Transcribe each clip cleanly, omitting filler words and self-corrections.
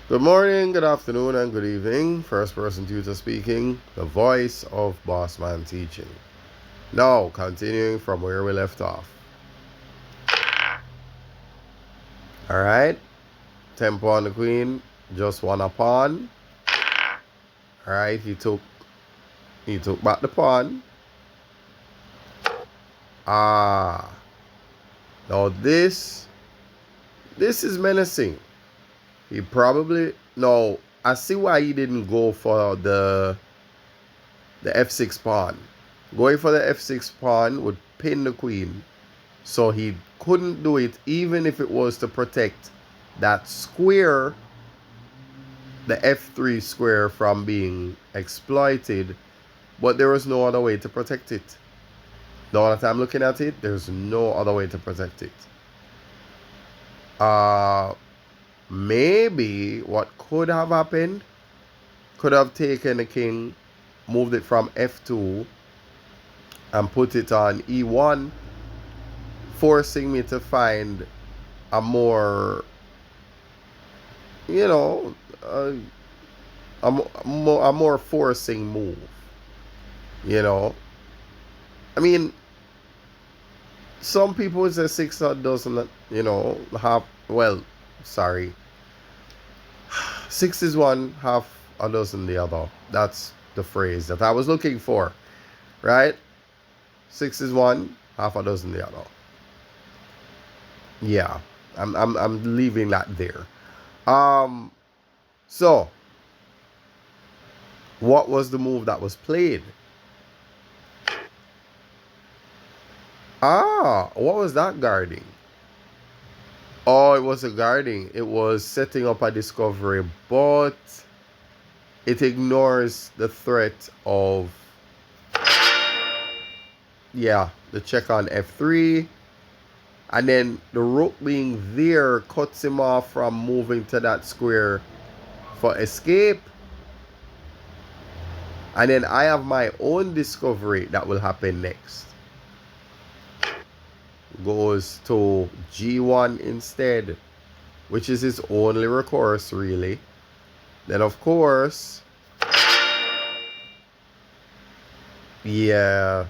Good morning, good afternoon, and good evening. First Person Tutor speaking, the voice of Bossman Teaching. Now, continuing from where we left off. Alright, tempo on the queen, just one a pawn. Alright, he took back the pawn. Now this is menacing. He probably no. I see why he didn't go for the f6 pawn. Going for the f6 pawn would pin the queen, so he couldn't do it even if it was to protect that square, the f3 square, from being exploited. But there was no other way to protect it. Now that I'm looking at it, there's no other way to protect it. Maybe what could have happened, could have taken the king, moved it from f2 and put it on e1, forcing me to find a more, a more forcing move. I mean, some people would say 6 doesn't, have, well, sorry. 6 is one, half a dozen the other. That's the phrase that I was looking for, right? 6 is one, half a dozen the other. Yeah, I'm leaving that there. So what was the move that was played? What was that guarding? Oh, it was a guarding. It was setting up a discovery, but it ignores the threat of, the check on f3. And then the rook being there cuts him off from moving to that square for escape. And then I have my own discovery that will happen next. Goes to g1 instead, which is his only recourse, really. Then, of course, leaving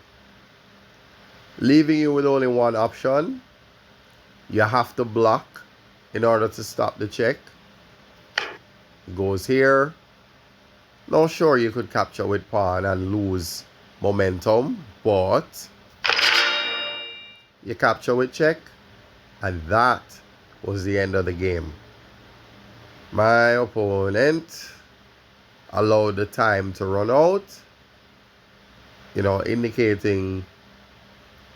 you with only one option. You have to block in order to stop the check. Goes here. Now, sure, you could capture with pawn and lose momentum, but you capture with check, and that was the end of the game. My opponent allowed the time to run out, indicating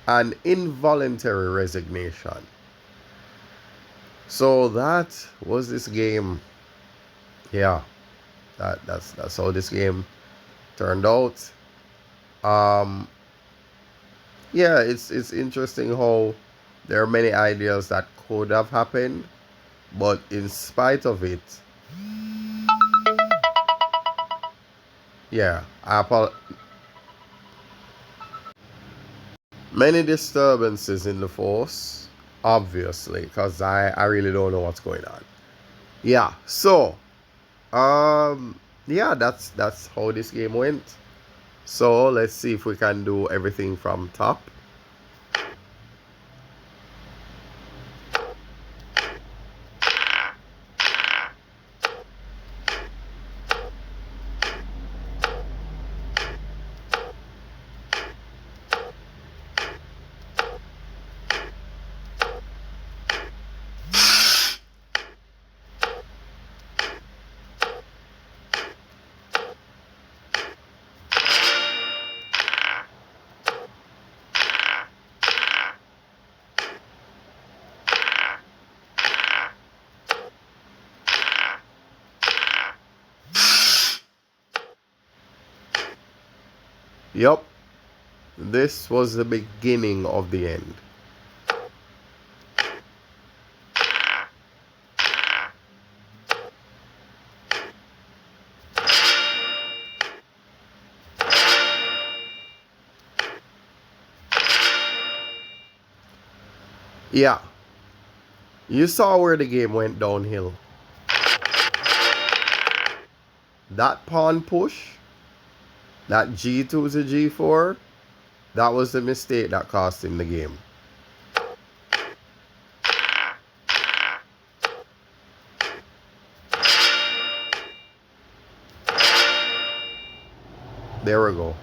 an involuntary resignation. So that was this game. Yeah, that's how this game turned out. It's interesting how there are many ideas that could have happened, but in spite of it, many disturbances in the force, obviously, because I really don't know what's going on. So that's how this game went. So let's see if we can do everything from top. Yep, this was the beginning of the end. Yeah, you saw where the game went downhill. that pawn push, that G2 to G4, that was the mistake that cost him the game. There we go.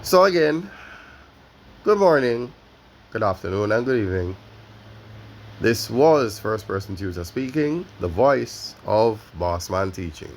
So again, good morning, good afternoon, and good evening. This was First Person Tutor speaking, the voice of Bossman Teaching.